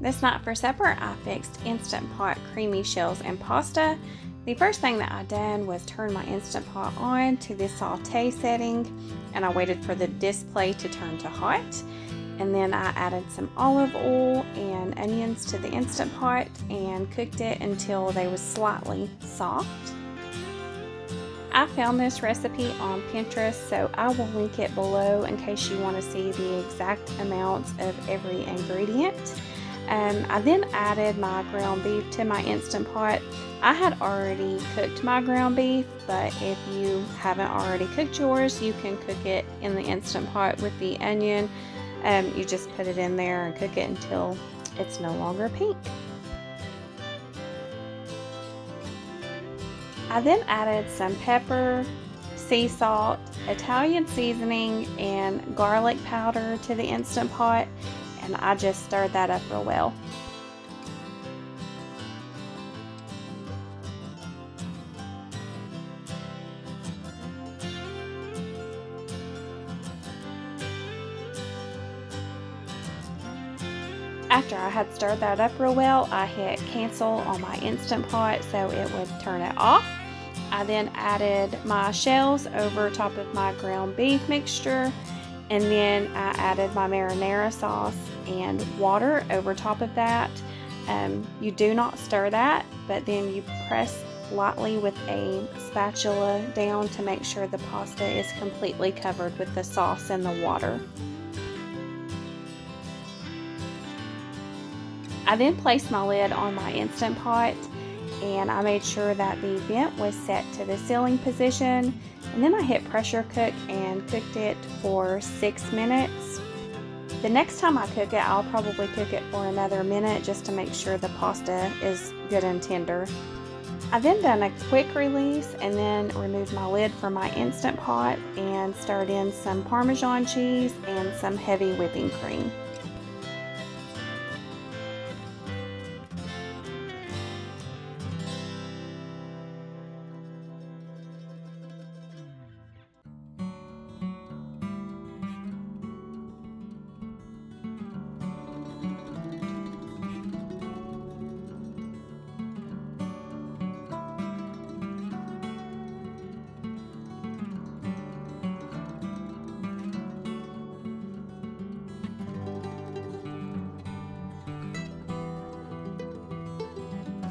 This night for supper, I fixed Instant Pot creamy shells and pasta. The first thing that I did was turn my Instant Pot on to the saute setting, and I waited for the display to turn to hot. And then I added some olive oil and onions to the Instant Pot and cooked it until they was slightly soft. I found this recipe on Pinterest, so I will link it below in case you want to see the exact amounts of every ingredient. I then added my ground beef to my Instant Pot. I had already cooked my ground beef, but if you haven't already cooked yours, you can cook it in the Instant Pot with the onion. You just put it in there and cook it until it's no longer pink. I then added some pepper, sea salt, Italian seasoning, and garlic powder to the Instant Pot, and I just stirred that up real well. After I had stirred that up real well, I hit cancel on my Instant Pot so it would turn it off. I then added my shells over top of my ground beef mixture, and then I added my marinara sauce and water over top of that. You do not stir that, but then you press lightly with a spatula down to make sure the pasta is completely covered with the sauce and the water. I then placed my lid on my Instant Pot, and I made sure that the vent was set to the sealing position, and then I hit pressure cook and cooked it for 6 minutes. The next time I cook it, I'll probably cook it for another minute just to make sure the pasta is good and tender. I then done a quick release and then removed my lid from my Instant Pot and stirred in some Parmesan cheese and some heavy whipping cream.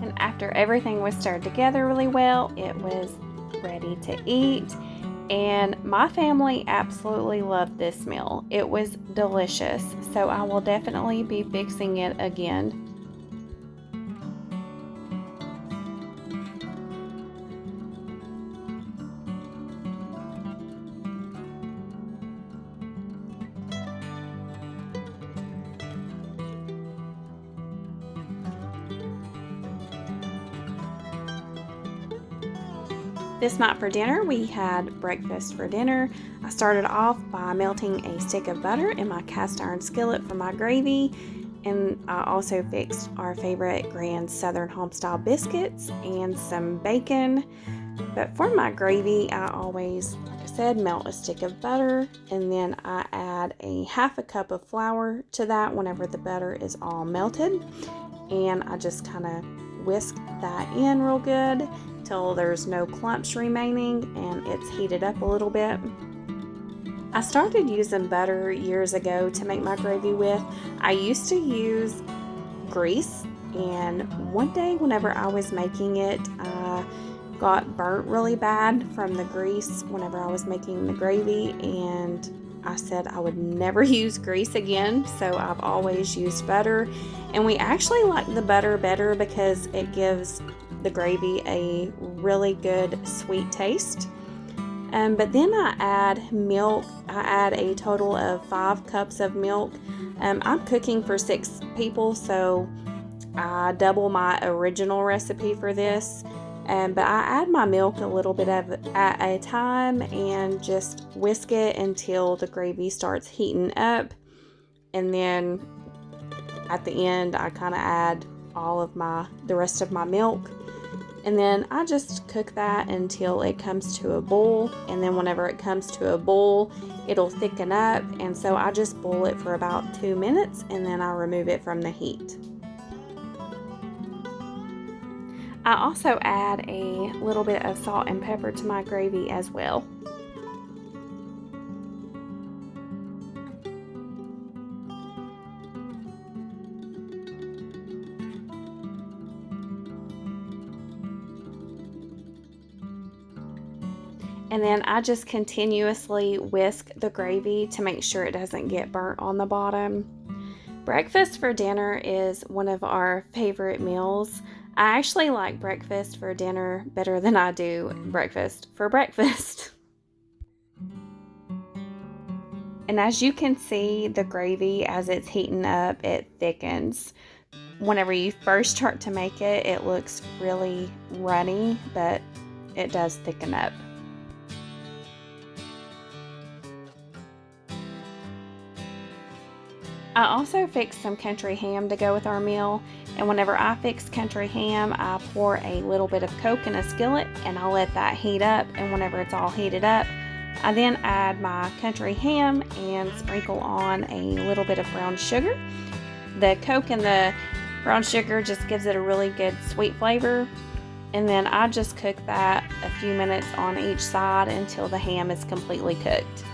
And after everything was stirred together really well, it was ready to eat. And my family absolutely loved this meal. It was delicious, so I will definitely be fixing it again. This night for dinner, we had breakfast for dinner. I started off by melting a stick of butter in my cast iron skillet for my gravy, and I also fixed our favorite Grand Southern Homestyle biscuits and some bacon. But for my gravy, I always, like I said, melt a stick of butter, and then I add a half a cup of flour to that whenever the butter is all melted, and I just kind of whisk that in real good till there's no clumps remaining and it's heated up a little bit. I started using butter years ago to make my gravy with. I used to use grease, and one day whenever I was making it, I got burnt really bad from the grease whenever I was making the gravy, and I said I would never use grease again, so I've always used butter. And we actually like the butter better because it gives the gravy a really good sweet taste. But then I add milk. I add a total of 5 cups of milk. I'm cooking for 6 people, so I double my original recipe for this. But I add my milk a little bit at a time and just whisk it until the gravy starts heating up. And then at the end, I kind of add all of the rest of my milk. And then I just cook that until it comes to a boil. And then whenever it comes to a boil, it'll thicken up. And so I just boil it for about 2 minutes and then I remove it from the heat. I also add a little bit of salt and pepper to my gravy as well. And then I just continuously whisk the gravy to make sure it doesn't get burnt on the bottom. Breakfast for dinner is one of our favorite meals. I actually like breakfast for dinner better than I do breakfast for breakfast. And as you can see, the gravy, as it's heating up, it thickens. Whenever you first start to make it, it looks really runny, but it does thicken up. I also fixed some country ham to go with our meal, and whenever I fix country ham, I pour a little bit of Coke in a skillet and I'll let that heat up, and whenever it's all heated up, I then add my country ham and sprinkle on a little bit of brown sugar. The Coke and the brown sugar just gives it a really good sweet flavor, and then I just cook that a few minutes on each side until the ham is completely cooked.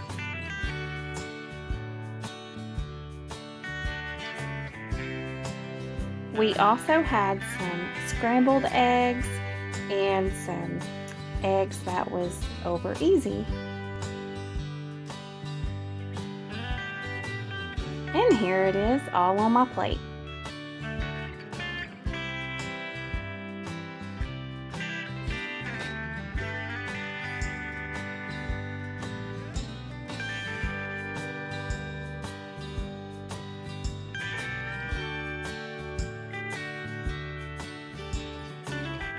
We also had some scrambled eggs and some eggs that was over easy. And here it is, all on my plate.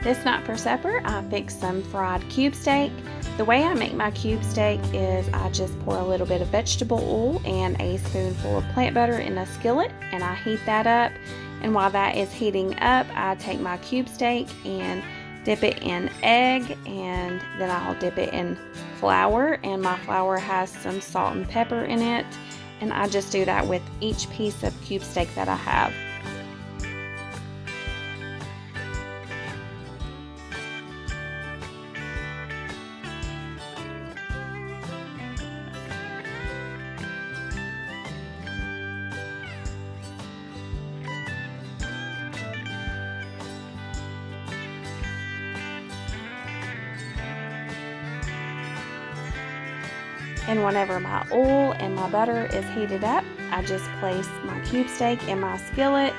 This night for supper, I fixed some fried cube steak. The way I make my cube steak is I just pour a little bit of vegetable oil and a spoonful of plant butter in a skillet, and I heat that up. And while that is heating up, I take my cube steak and dip it in egg, and then I'll dip it in flour, and my flour has some salt and pepper in it, and I just do that with each piece of cube steak that I have. And whenever my oil and my butter is heated up, I just place my cube steak in my skillet,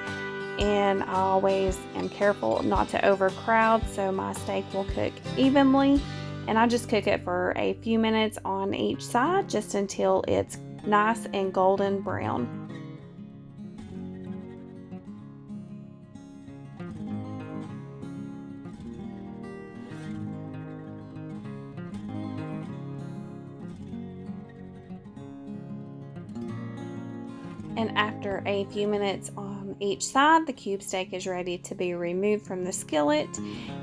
and I always am careful not to overcrowd so my steak will cook evenly. And I just cook it for a few minutes on each side just until it's nice and golden brown. And after a few minutes on each side, the cube steak is ready to be removed from the skillet.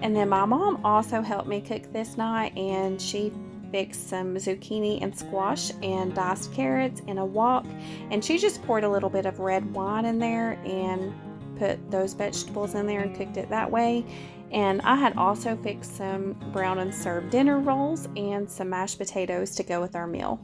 And then my mom also helped me cook this night, and she fixed some zucchini and squash and diced carrots in a wok. And she just poured a little bit of red wine in there and put those vegetables in there and cooked it that way. And I had also fixed some brown and served dinner rolls and some mashed potatoes to go with our meal.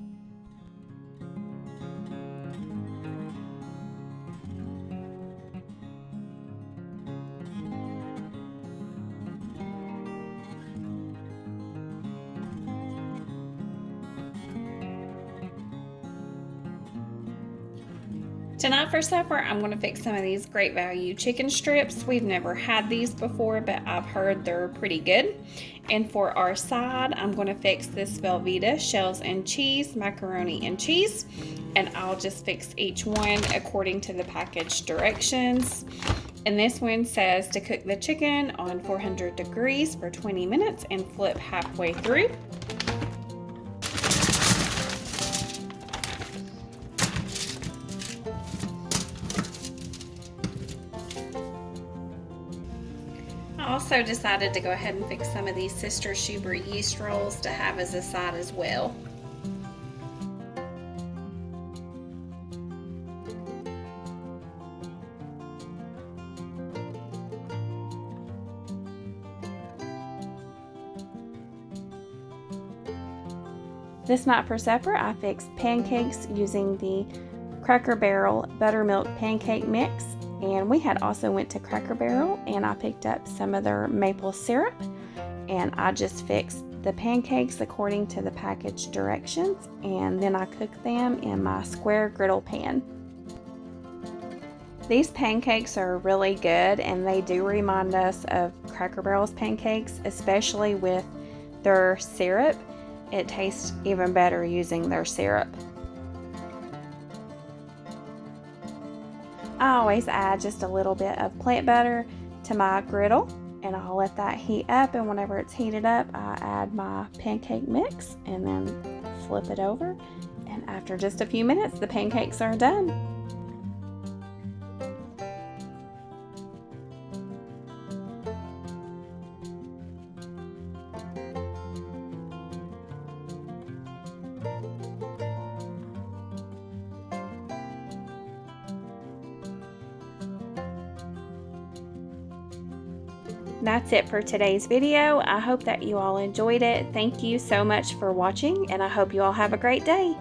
Tonight for supper, I'm going to fix some of these Great Value chicken strips. We've never had these before, but I've heard they're pretty good. And for our side, I'm going to fix this Velveeta shells and cheese, macaroni and cheese. And I'll just fix each one according to the package directions. And this one says to cook the chicken on 400 degrees for 20 minutes and flip halfway through. I also decided to go ahead and fix some of these Sister Schubert yeast rolls to have as a side as well. This night for supper, I fixed pancakes using the Cracker Barrel buttermilk pancake mix, and we had also went to Cracker Barrel and I picked up some of their maple syrup, and I just fixed the pancakes according to the package directions, and then I cooked them in my square griddle pan. These pancakes are really good, and they do remind us of Cracker Barrel's pancakes, especially with their syrup. It tastes even better using their syrup. I always add just a little bit of plant butter to my griddle, and I'll let that heat up, and whenever it's heated up, I add my pancake mix and then flip it over, and after just a few minutes, the pancakes are done. That's it for today's video. I hope that you all enjoyed it. Thank you so much for watching, and I hope you all have a great day.